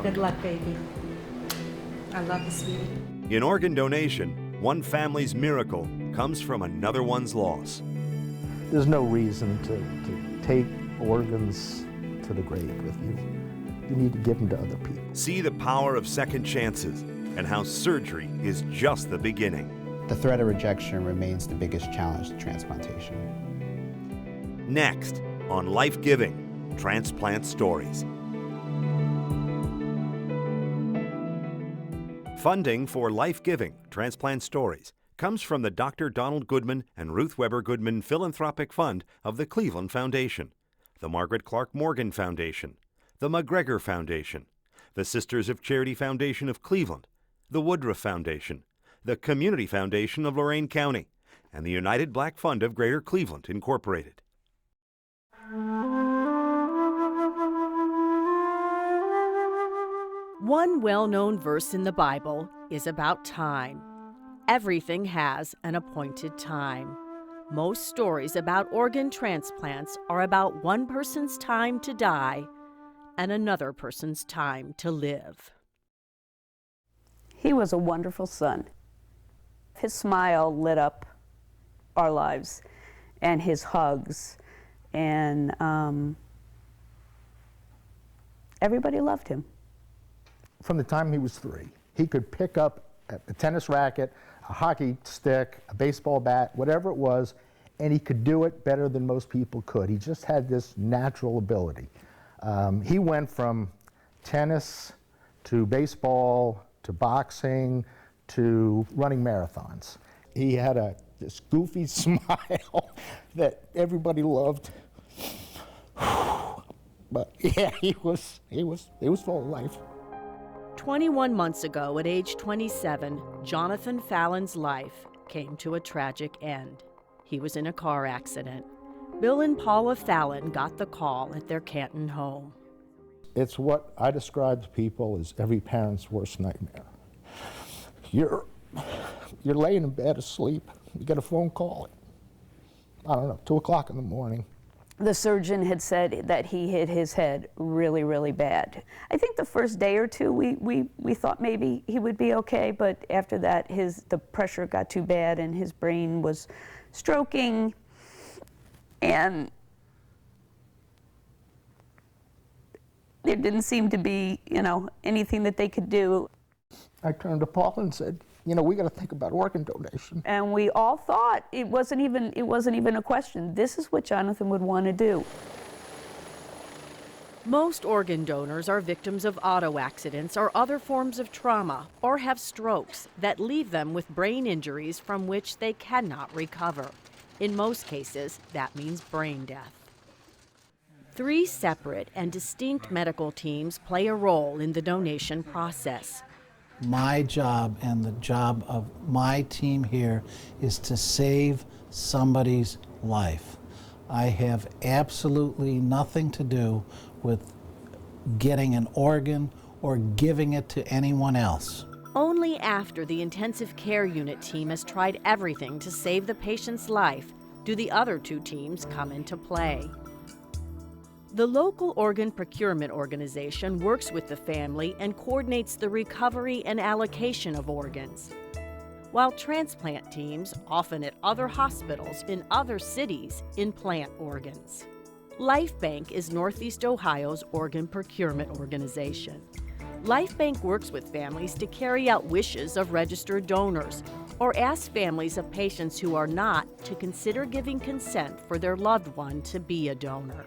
Good luck, baby. I love you, sweetie. In organ donation, one family's miracle comes from another one's loss. There's no reason to take organs to the grave with you. You need to give them to other people. See the power of second chances and how surgery is just the beginning. The threat of rejection remains the biggest challenge to transplantation. Next on Life Giving, Transplant Stories. Funding for Life Giving, Transplant Stories comes from the Dr. Donald Goodman and Ruth Weber Goodman Philanthropic Fund of the Cleveland Foundation, the Margaret Clark Morgan Foundation, the McGregor Foundation, the Sisters of Charity Foundation of Cleveland, the Woodruff Foundation, the Community Foundation of Lorain County, and the United Black Fund of Greater Cleveland, Incorporated. One well-known verse in the Bible is about time. Everything has an appointed time. Most stories about organ transplants are about one person's time to die and another person's time to live. He was a wonderful son. His smile lit up our lives, and his hugs, and everybody loved him. From the time he was 3, he could pick up a tennis racket, a hockey stick, a baseball bat, whatever it was, and he could do it better than most people could. He just had this natural ability. He went from tennis to baseball to boxing to running marathons. He had this goofy smile that everybody loved. But yeah, he was full of life. 21 months ago, at age 27, Jonathan Fallon's life came to a tragic end. He was in a car accident. Bill and Paula Fallon got the call at their Canton home. It's what I describe to people as every parent's worst nightmare. You're laying in bed asleep, you get a phone call at, I don't know, 2 o'clock in the morning. The surgeon had said that he hit his head really, really bad. I think the first day or two we thought maybe he would be okay, but after that the pressure got too bad and his brain was stroking, and there didn't seem to be, anything that they could do. I turned to Paul and said, we got to think about organ donation. And we all thought it wasn't even a question. This is what Jonathan would want to do. Most organ donors are victims of auto accidents or other forms of trauma, or have strokes that leave them with brain injuries from which they cannot recover. In most cases, that means brain death. 3 separate and distinct medical teams play a role in the donation process. My job and the job of my team here is to save somebody's life. I have absolutely nothing to do with getting an organ or giving it to anyone else. Only after the intensive care unit team has tried everything to save the patient's life do the other 2 teams come into play. The local organ procurement organization works with the family and coordinates the recovery and allocation of organs, while transplant teams, often at other hospitals in other cities, implant organs. LifeBank is Northeast Ohio's organ procurement organization. LifeBank works with families to carry out wishes of registered donors or ask families of patients who are not to consider giving consent for their loved one to be a donor.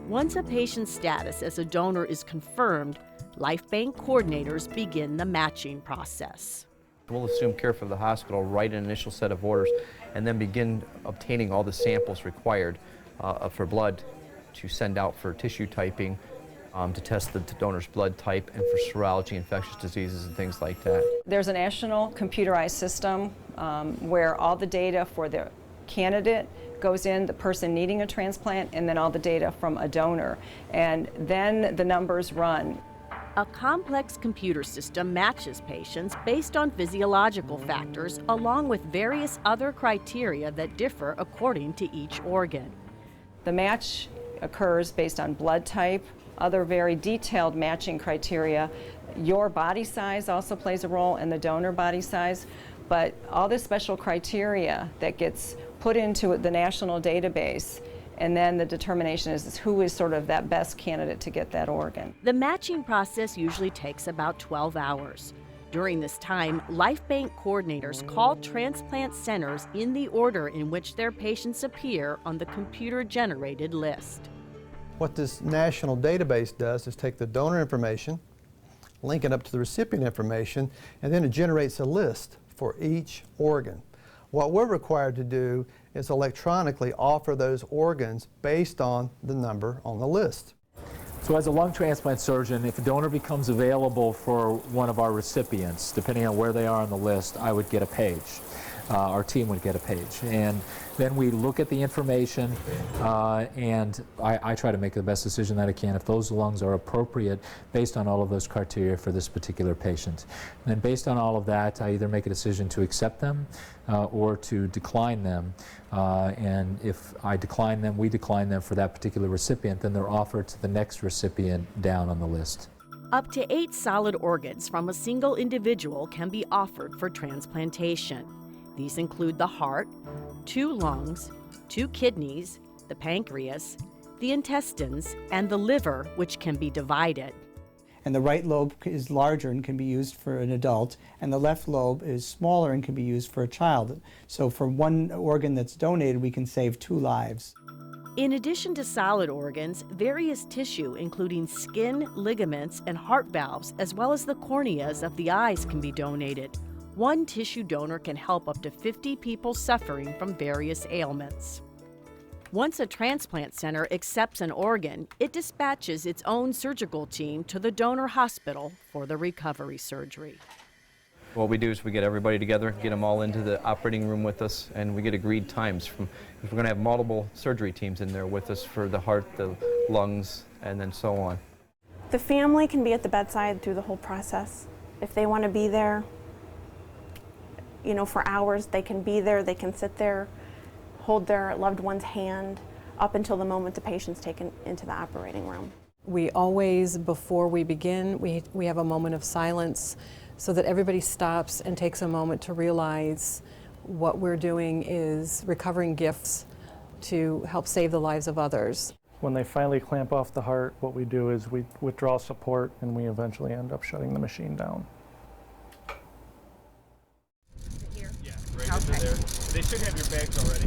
Once a patient's status as a donor is confirmed, LifeBank coordinators begin the matching process. We'll assume care for the hospital, write an initial set of orders, and then begin obtaining all the samples required for blood to send out for tissue typing, to test the donor's blood type, and for serology, infectious diseases, and things like that. There's a national computerized system where all the data for the candidate goes in, the person needing a transplant, and then all the data from a donor. And then the numbers run. A complex computer system matches patients based on physiological factors along with various other criteria that differ according to each organ. The match occurs based on blood type, other very detailed matching criteria. Your body size also plays a role, and the donor body size. But all this special criteria that gets put into the national database, and then the determination is who is sort of that best candidate to get that organ. The matching process usually takes about 12 hours. During this time, LifeBank coordinators call transplant centers in the order in which their patients appear on the computer-generated list. What this national database does is take the donor information, link it up to the recipient information, and then it generates a list for each organ. What we're required to do is electronically offer those organs based on the number on the list. So as a lung transplant surgeon, if a donor becomes available for one of our recipients, depending on where they are on the list, I would get a page. Our team would get a page. And then we look at the information, and I try to make the best decision that I can if those lungs are appropriate based on all of those criteria for this particular patient. And then based on all of that, I either make a decision to accept them or to decline them. And if I decline them, we decline them for that particular recipient, then they're offered to the next recipient down on the list. Up to 8 solid organs from a single individual can be offered for transplantation. These include the heart, 2 lungs, 2 kidneys, the pancreas, the intestines, and the liver, which can be divided. And the right lobe is larger and can be used for an adult, and the left lobe is smaller and can be used for a child. So for one organ that's donated, we can save 2 lives. In addition to solid organs, various tissue, including skin, ligaments, and heart valves, as well as the corneas of the eyes, can be donated. One tissue donor can help up to 50 people suffering from various ailments. Once a transplant center accepts an organ, it dispatches its own surgical team to the donor hospital for the recovery surgery. What we do is we get everybody together, get them all into the operating room with us, and we get agreed times. We're going to have multiple surgery teams in there with us for the heart, the lungs, and then so on. The family can be at the bedside through the whole process. If they want to be there, you know, for hours, they can be there, they can sit there, hold their loved one's hand up until the moment the patient's taken into the operating room. We always, before we begin, we have a moment of silence so that everybody stops and takes a moment to realize what we're doing is recovering gifts to help save the lives of others. When they finally clamp off the heart, what we do is we withdraw support and we eventually end up shutting the machine down. Okay. They should have your bags already.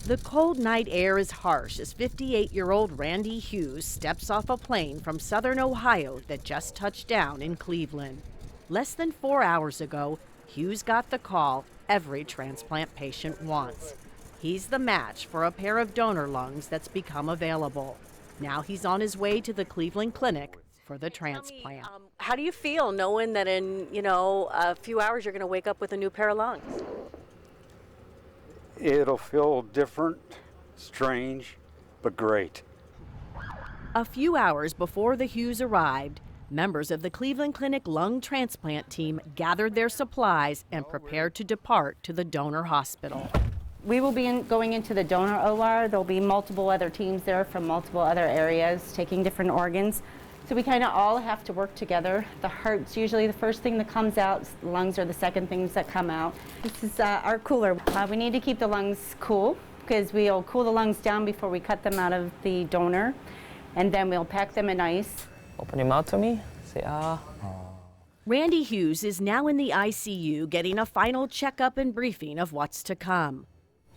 The cold night air is harsh as 58-year-old Randy Hughes steps off a plane from southern Ohio that just touched down in Cleveland. Less than 4 hours ago, Hughes got the call every transplant patient wants. He's the match for a pair of donor lungs that's become available. Now he's on his way to the Cleveland Clinic for the transplant. How do you feel knowing that in, a few hours you're going to wake up with a new pair of lungs? It'll feel different, strange, but great. A few hours before the Hughes arrived, members of the Cleveland Clinic lung transplant team gathered their supplies and prepared to depart to the donor hospital. We will be going into the donor OR. There'll be multiple other teams there from multiple other areas taking different organs. So we kind of all have to work together. The heart's usually the first thing that comes out. The lungs are the second things that come out. This is our cooler. We need to keep the lungs cool because we'll cool the lungs down before we cut them out of the donor. And then we'll pack them in ice. Open your mouth to me. Say, ah. Randy Hughes is now in the ICU getting a final checkup and briefing of what's to come.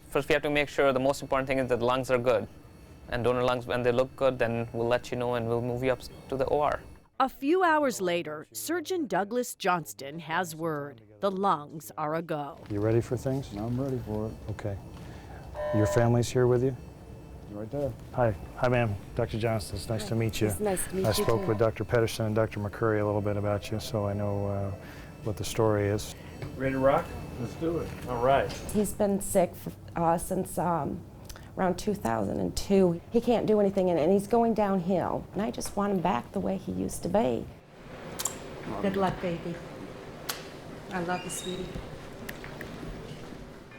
First, we have to make sure the most important thing is that the lungs are good. And donor lungs, when they look good, then we'll let you know and we'll move you up to the OR. A few hours later, Surgeon Douglas Johnston has word. The lungs are a go. You ready for things? I'm ready for it. Okay. Your family's here with you? Right there. Hi ma'am, Dr. Johnston, it's nice to meet you. It's nice to meet you I spoke too. with Dr. Pedersen and Dr. McCurry a little bit about you, so I know what the story is. Ready to rock? Let's do it. All right. He's been sick since around 2002. He can't do anything, and he's going downhill. And I just want him back the way he used to be. Good luck, baby. I love you, sweetie.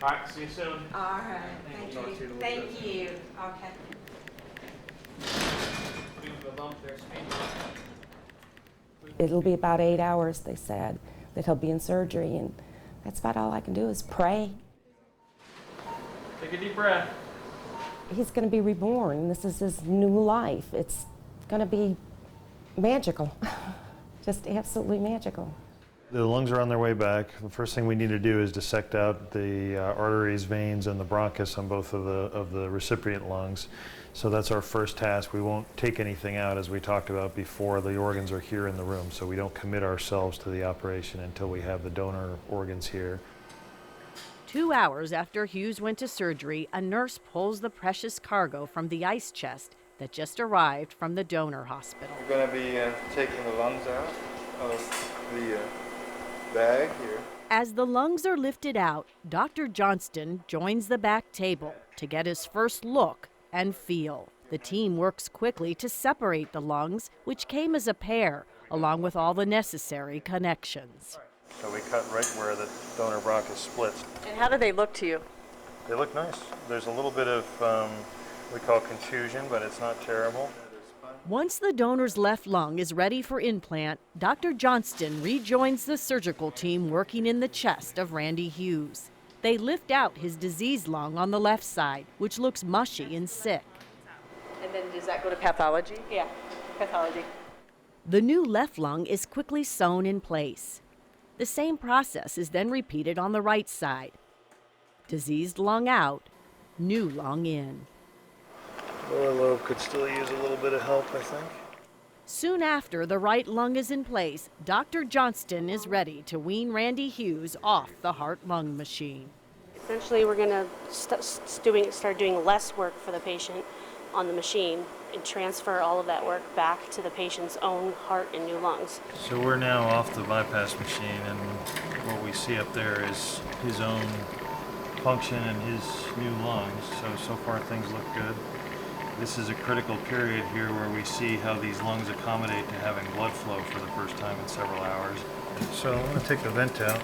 All right, see you soon. All right. Thank you. Thank you. Okay. It'll be about 8 hours, they said, that he'll be in surgery, and that's about all I can do is pray. Take a deep breath. He's going to be reborn. This is his new life. It's going to be magical, just absolutely magical. The lungs are on their way back. The first thing we need to do is dissect out the arteries, veins, and the bronchus on both of the recipient lungs. So that's our first task. We won't take anything out, as we talked about before. The organs are here in the room, so we don't commit ourselves to the operation until we have the donor organs here. 2 hours after Hughes went to surgery, a nurse pulls the precious cargo from the ice chest that just arrived from the donor hospital. We're going to be taking the lungs out of the bag here. As the lungs are lifted out, Dr. Johnston joins the back table to get his first look and feel. The team works quickly to separate the lungs, which came as a pair, along with all the necessary connections. So we cut right where the donor bronchus splits. And how do they look to you? They look nice. There's a little bit of we call contusion, but it's not terrible. Once the donor's left lung is ready for implant, Dr. Johnston rejoins the surgical team working in the chest of Randy Hughes. They lift out his diseased lung on the left side, which looks mushy and sick. And then does that go to pathology? Yeah, pathology. The new left lung is quickly sewn in place. The same process is then repeated on the right side. Diseased lung out, new lung in. Lower lobe could still use a little bit of help, I think. Soon after the right lung is in place, Dr. Johnston is ready to wean Randy Hughes off the heart-lung machine. Essentially, we're going to start doing less work for the patient on the machine and transfer all of that work back to the patient's own heart and new lungs. So we're now off the bypass machine, and what we see up there is his own function and his new lungs. So far things look good. This is a critical period here where we see how these lungs accommodate to having blood flow for the first time in several hours. So I'm going to take the vent out.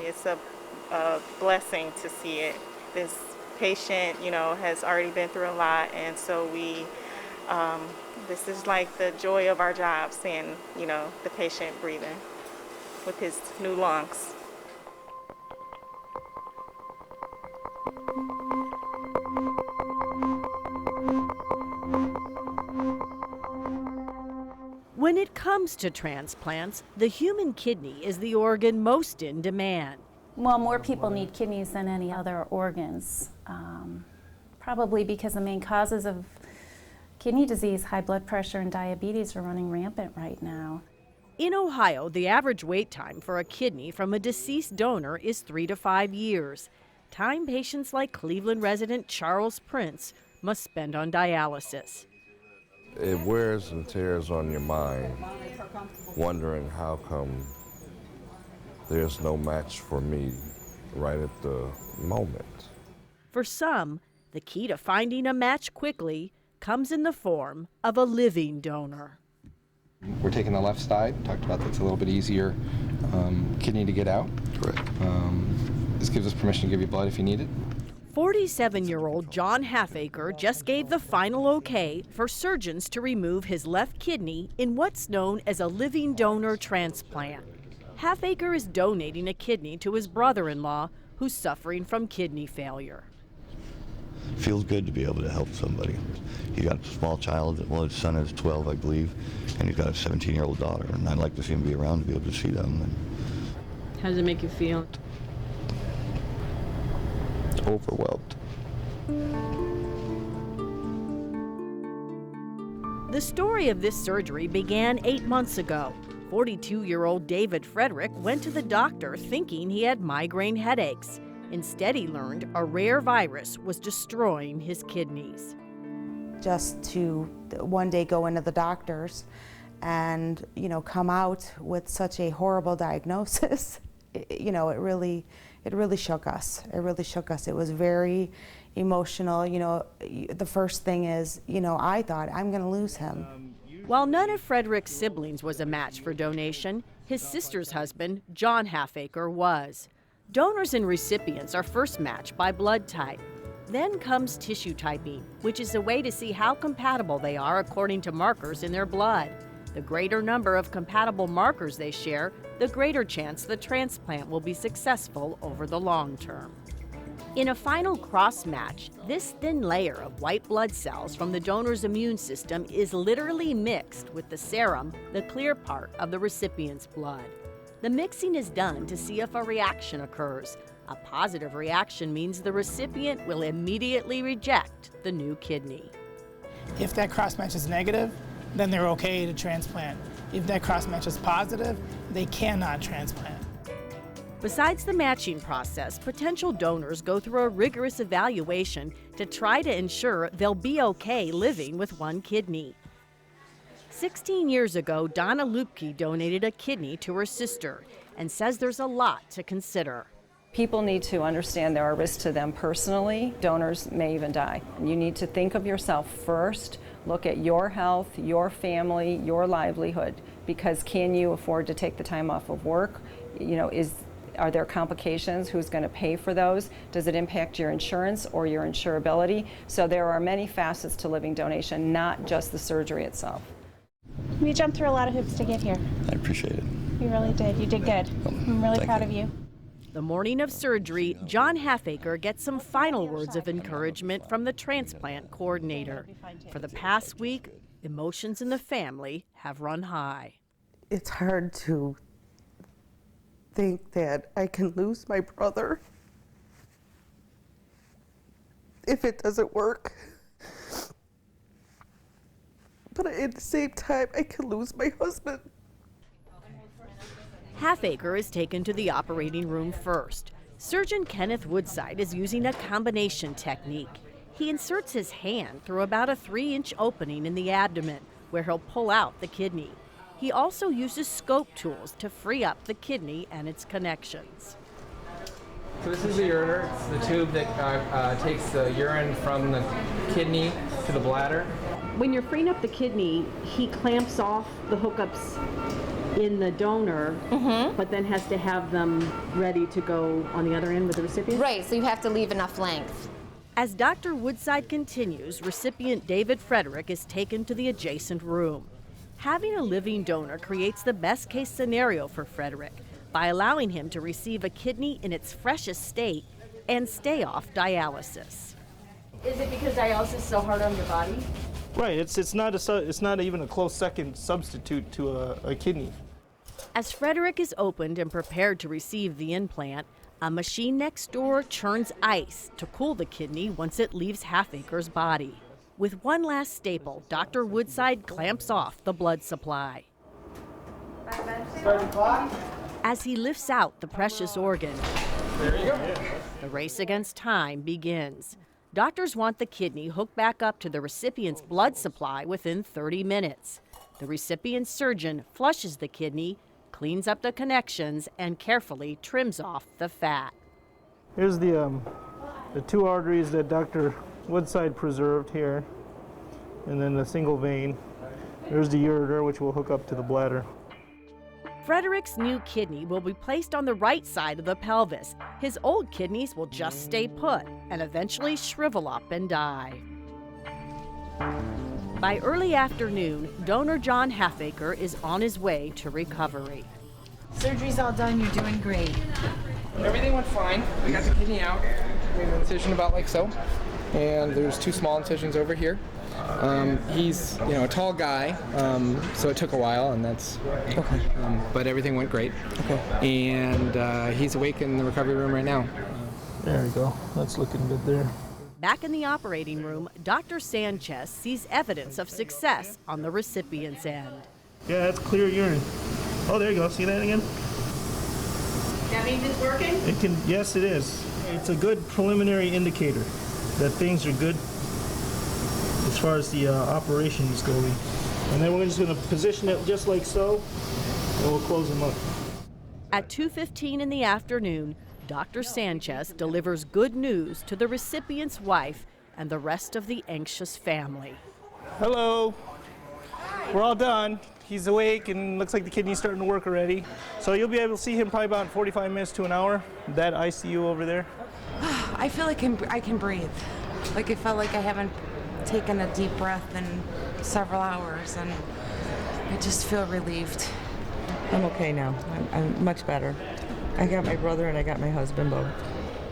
It's a blessing to see it. This patient, has already been through a lot, and so this is like the joy of our job, seeing, the patient breathing with his new lungs. When it comes to transplants, the human kidney is the organ most in demand. Well, more people need kidneys than any other organs, probably because the main causes of kidney disease, high blood pressure, and diabetes are running rampant right now. In Ohio, the average wait time for a kidney from a deceased donor is 3 to 5 years, time patients like Cleveland resident Charles Prince must spend on dialysis. It wears and tears on your mind, wondering how come there's no match for me right at the moment. For some, the key to finding a match quickly comes in the form of a living donor. We're taking the left side. Talked about that's a little bit easier kidney to get out. Correct. This gives us permission to give you blood if you need it. 47-year-old John Halfacre just gave the final okay for surgeons to remove his left kidney in what's known as a living donor transplant. Halfacre is donating a kidney to his brother-in-law who's suffering from kidney failure. Feels good to be able to help somebody. He's got a small child, well, his son is 12, I believe, and he's got a 17-year-old daughter, and I'd like to see him be around to be able to see them. How does it make you feel? Overwhelmed. The story of this surgery began 8 months ago. 42-year-old David Frederick went to the doctor thinking he had migraine headaches. Instead, he learned a rare virus was destroying his kidneys. Just to one day go into the doctors and, come out with such a horrible diagnosis, it really shook us. It really shook us. It was very emotional. The first thing is, I thought, I'm going to lose him. While none of Frederick's siblings was a match for donation, his sister's husband, John Halfacre, was. Donors and recipients are first matched by blood type. Then comes tissue typing, which is a way to see how compatible they are according to markers in their blood. The greater number of compatible markers they share, the greater chance the transplant will be successful over the long term. In a final cross match, this thin layer of white blood cells from the donor's immune system is literally mixed with the serum, the clear part of the recipient's blood. The mixing is done to see if a reaction occurs. A positive reaction means the recipient will immediately reject the new kidney. If that cross match is negative, then they're okay to transplant. If that cross match is positive, they cannot transplant. Besides the matching process, potential donors go through a rigorous evaluation to try to ensure they'll be okay living with one kidney. 16 years ago, Donna Lupke donated a kidney to her sister and says there's a lot to consider. People need to understand there are risks to them personally. Donors may even die. You need to think of yourself first, look at your health, your family, your livelihood, because can you afford to take the time off of work? You know, are there complications? Who's going to pay for those? Does it impact your insurance or your insurability? So there are many facets to living donation, not just the surgery itself. We jumped through a lot of hoops to get here. I appreciate it. You really did. You did good. I'm really proud of you. The morning of surgery, John Halfaker gets some final words of encouragement from the transplant coordinator. For the past week, emotions in the family have run high. It's hard to think that I can lose my brother if it doesn't work. But at the same time, I can lose my husband. Halfaker is taken to the operating room first. Surgeon Kenneth Woodside is using a combination technique. He inserts his hand through about a 3-inch opening in the abdomen, where he'll pull out the kidney. He also uses scope tools to free up the kidney and its connections. So this is the ureter. It's the tube that takes the urine from the kidney to the bladder. When you're freeing up the kidney, he clamps off the hookups in the donor, but then has to have them ready to go on the other end with the recipient? Right, so you have to leave enough length. As Dr. Woodside continues, recipient David Frederick is taken to the adjacent room. Having a living donor creates the best case scenario for Frederick by allowing him to receive a kidney in its freshest state and stay off dialysis. Is it because dialysis is so hard on your body? Right, it's not even a close second substitute to a kidney. As Frederick is opened and prepared to receive the implant, a machine next door churns ice to cool the kidney once it leaves Halfaker's body. With one last staple, Dr. Woodside clamps off the blood supply. As he lifts out the precious organ, There you go. the race against time begins. Doctors want the kidney hooked back up to the recipient's blood supply within 30 minutes. The recipient's surgeon flushes the kidney, cleans up the connections, and carefully trims off the fat. Here's the 2 arteries that Dr. Woodside preserved here, and then the single vein. There's the ureter, which will hook up to the bladder. Frederick's new kidney will be placed on the right side of the pelvis. His old kidneys will just stay put and eventually shrivel up and die. By early afternoon, donor John Halfaker is on his way to recovery. Surgery's all done, you're doing great. Everything went fine. We got the kidney out. Made an incision about like so. And there's 2 small incisions over here. He's, a tall guy, so it took a while, and that's okay. But everything went great. Okay. And he's awake in the recovery room right now. There we go. That's looking good there. Back in the operating room, Dr. Sanchez sees evidence of success on the recipient's end. Yeah, that's clear urine. Oh, there you go. See that again? That means it's working? Yes, it is. It's a good preliminary indicator that things are good as far as the operation is going. And then we're just going to position it just like so, and we'll close them up. At 2:15 in the afternoon, Dr. Sanchez delivers good news to the recipient's wife and the rest of the anxious family. Hello. We're all done. He's awake and looks like the kidney's starting to work already. So you'll be able to see him probably about 45 minutes to an hour, that ICU over there. I feel like I can breathe. Like it felt like I haven't taken a deep breath in several hours, and I just feel relieved. I'm okay now. I'm much better. I got my brother and I got my husband both.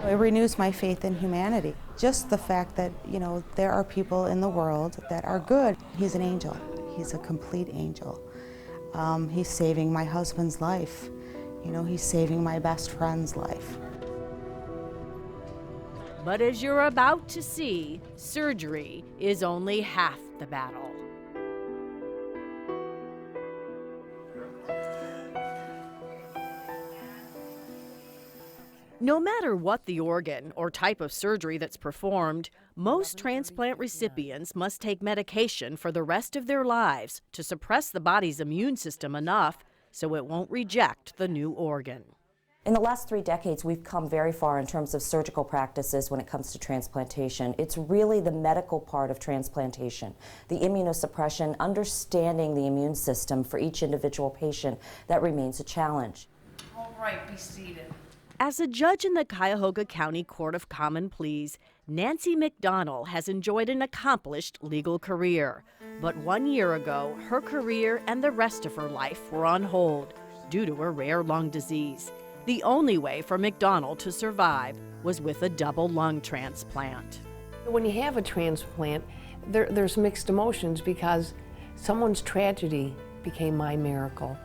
It renews my faith in humanity. Just the fact that, you know, there are people in the world that are good. He's an angel. He's a complete angel. He's saving my husband's life. You know, he's saving my best friend's life. But as you're about to see, surgery is only half the battle. No matter what the organ or type of surgery that's performed, most transplant recipients must take medication for the rest of their lives to suppress the body's immune system enough so it won't reject the new organ. In the last 3 decades, we've come very far in terms of surgical practices when it comes to transplantation. It's really the medical part of transplantation, the immunosuppression, understanding the immune system for each individual patient that remains a challenge. All right, be seated. As a judge in the Cuyahoga County Court of Common Pleas, Nancy McDonnell has enjoyed an accomplished legal career. But 1 year ago, her career and the rest of her life were on hold due to a rare lung disease. The only way for McDonnell to survive was with a double lung transplant. When you have a transplant, there's mixed emotions because someone's tragedy became my miracle.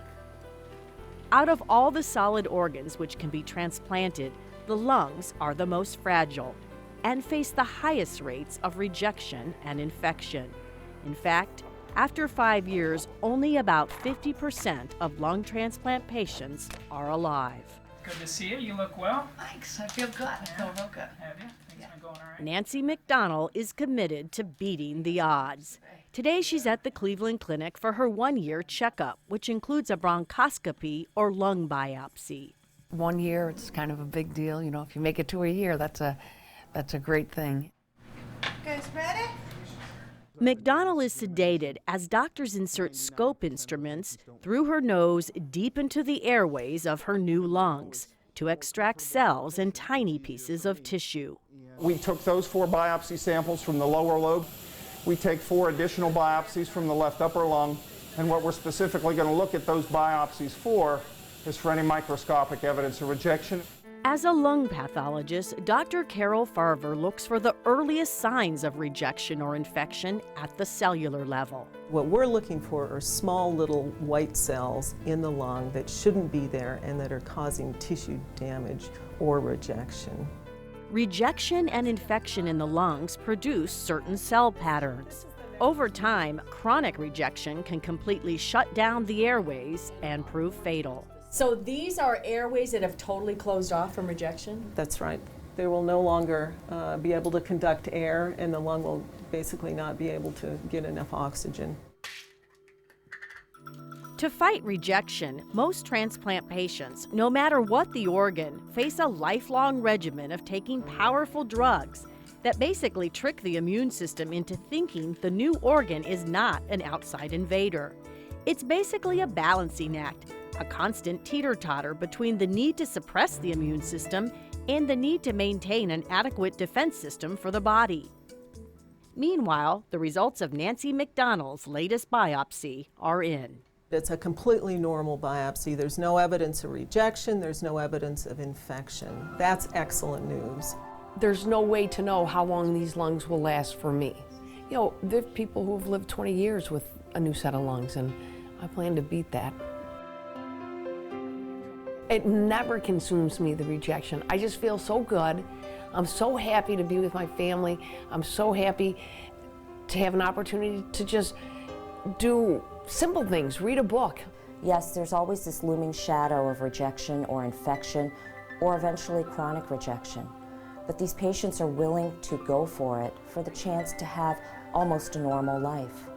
Out of all the solid organs which can be transplanted, the lungs are the most fragile and face the highest rates of rejection and infection. In fact, after 5 years, only about 50% of lung transplant patients are alive. Good to see you. You look well. Thanks. I feel good. I feel real good. Have you? Things been going all right? Nancy McDonnell is committed to beating the odds. Today she's at the Cleveland Clinic for her 1-year checkup, which includes a bronchoscopy or lung biopsy. 1 year, it's kind of a big deal. You know, if you make it to a year, that's a great thing. You guys ready? McDonnell is sedated as doctors insert scope instruments through her nose deep into the airways of her new lungs to extract cells and tiny pieces of tissue. We took those 4 biopsy samples from the lower lobe. We take 4 additional biopsies from the left upper lung, and what we're specifically going to look at those biopsies for is for any microscopic evidence of rejection. As a lung pathologist, Dr. Carol Farver looks for the earliest signs of rejection or infection at the cellular level. What we're looking for are small little white cells in the lung that shouldn't be there and that are causing tissue damage or rejection. Rejection and infection in the lungs produce certain cell patterns. Over time, chronic rejection can completely shut down the airways and prove fatal. So these are airways that have totally closed off from rejection? That's right. They will no longer be able to conduct air, and the lung will basically not be able to get enough oxygen. To fight rejection, most transplant patients, no matter what the organ, face a lifelong regimen of taking powerful drugs that basically trick the immune system into thinking the new organ is not an outside invader. It's basically a balancing act, a constant teeter-totter between the need to suppress the immune system and the need to maintain an adequate defense system for the body. Meanwhile, the results of Nancy McDonnell's latest biopsy are in. It's a completely normal biopsy. There's no evidence of rejection. There's no evidence of infection. That's excellent news. There's no way to know how long these lungs will last for me. You know, there are people who have lived 20 years with a new set of lungs, and I plan to beat that. It never consumes me, the rejection. I just feel so good. I'm so happy to be with my family. I'm so happy to have an opportunity to just do simple things, read a book. Yes, there's always this looming shadow of rejection or infection or eventually chronic rejection. But these patients are willing to go for it for the chance to have almost a normal life.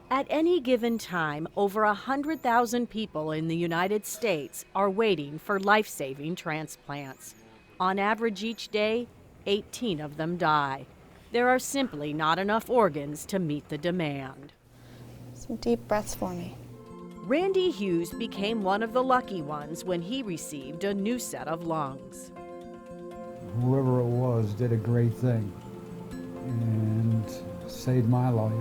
At any given time, over 100,000 people in the United States are waiting for life-saving transplants. On average each day, 18 of them die. There are simply not enough organs to meet the demand. Some deep breaths for me. Randy Hughes became one of the lucky ones when he received a new set of lungs. Whoever it was did a great thing and saved my life.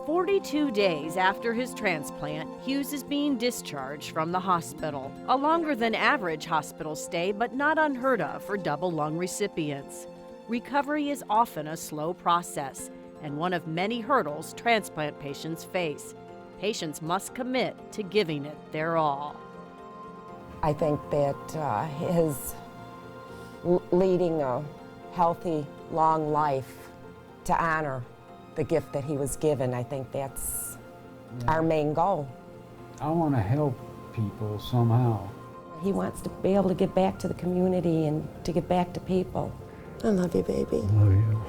42 days after his transplant, Hughes is being discharged from the hospital. A longer than average hospital stay, but not unheard of for double lung recipients. Recovery is often a slow process and one of many hurdles transplant patients face. Patients must commit to giving it their all. I think that his leading a healthy, long life to honor the gift that he was given, I think that's our main goal. I want to help people somehow. He wants to be able to give back to the community and to give back to people. I love you, baby. Love you.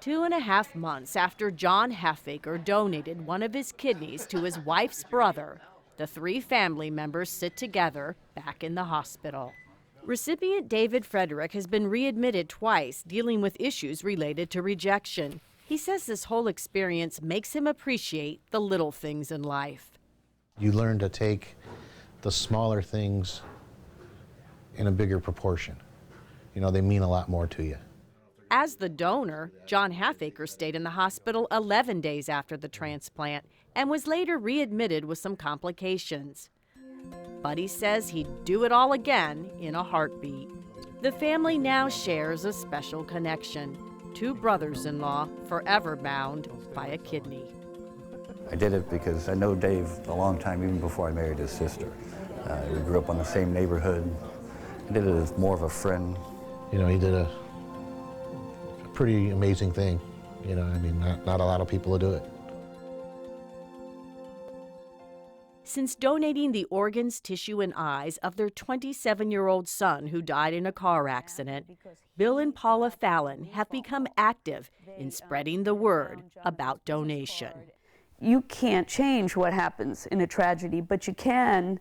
2.5 months after John Halfaker donated one of his kidneys to his wife's brother, the three family members sit together back in the hospital. Recipient David Frederick has been readmitted twice, dealing with issues related to rejection. He says this whole experience makes him appreciate the little things in life. You learn to take the smaller things in a bigger proportion. You know, they mean a lot more to you. As the donor, John Halfaker stayed in the hospital 11 days after the transplant and was later readmitted with some complications. But he says he'd do it all again in a heartbeat. The family now shares a special connection. Two brothers-in-law forever bound by a kidney. I did it because I know Dave a long time, even before I married his sister. We grew up in the same neighborhood. I did it as more of a friend. You know, he did a pretty amazing thing. You know, I mean, not a lot of people do it. Since donating the organs, tissue, and eyes of their 27-year-old son who died in a car accident, Bill and Paula Fallon have become active in spreading the word about donation. You can't change what happens in a tragedy, but you can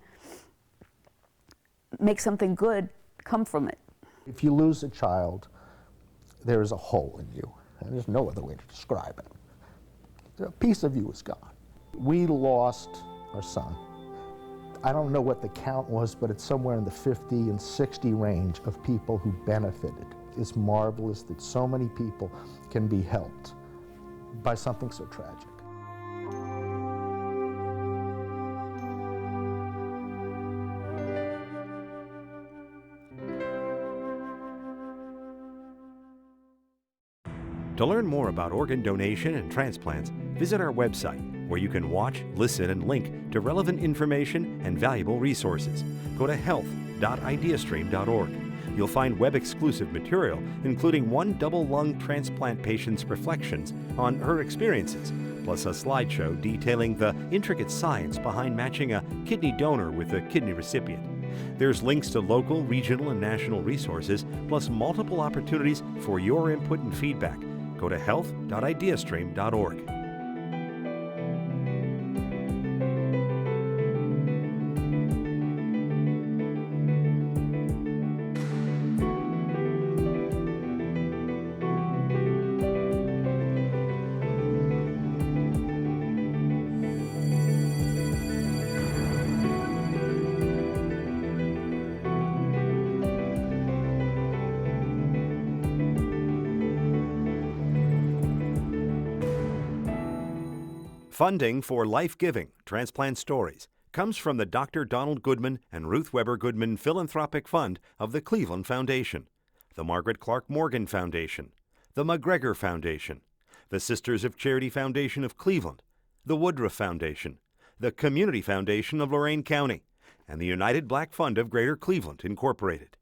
make something good come from it. If you lose a child, there is a hole in you, and there's no other way to describe it. A piece of you is gone. We lost our son. I don't know what the count was, but it's somewhere in the 50 and 60 range of people who benefited. It's marvelous that so many people can be helped by something so tragic. To learn more about organ donation and transplants, visit our website, where you can watch, listen, and link to relevant information and valuable resources. Go to health.ideastream.org. You'll find web-exclusive material, including one double lung transplant patient's reflections on her experiences, plus a slideshow detailing the intricate science behind matching a kidney donor with a kidney recipient. There's links to local, regional, and national resources, plus multiple opportunities for your input and feedback. Go to health.ideastream.org. Funding for Life Giving Transplant Stories comes from the Dr. Donald Goodman and Ruth Weber Goodman Philanthropic Fund of the Cleveland Foundation, the Margaret Clark Morgan Foundation, the McGregor Foundation, the Sisters of Charity Foundation of Cleveland, the Woodruff Foundation, the Community Foundation of Lorain County, and the United Black Fund of Greater Cleveland, Incorporated.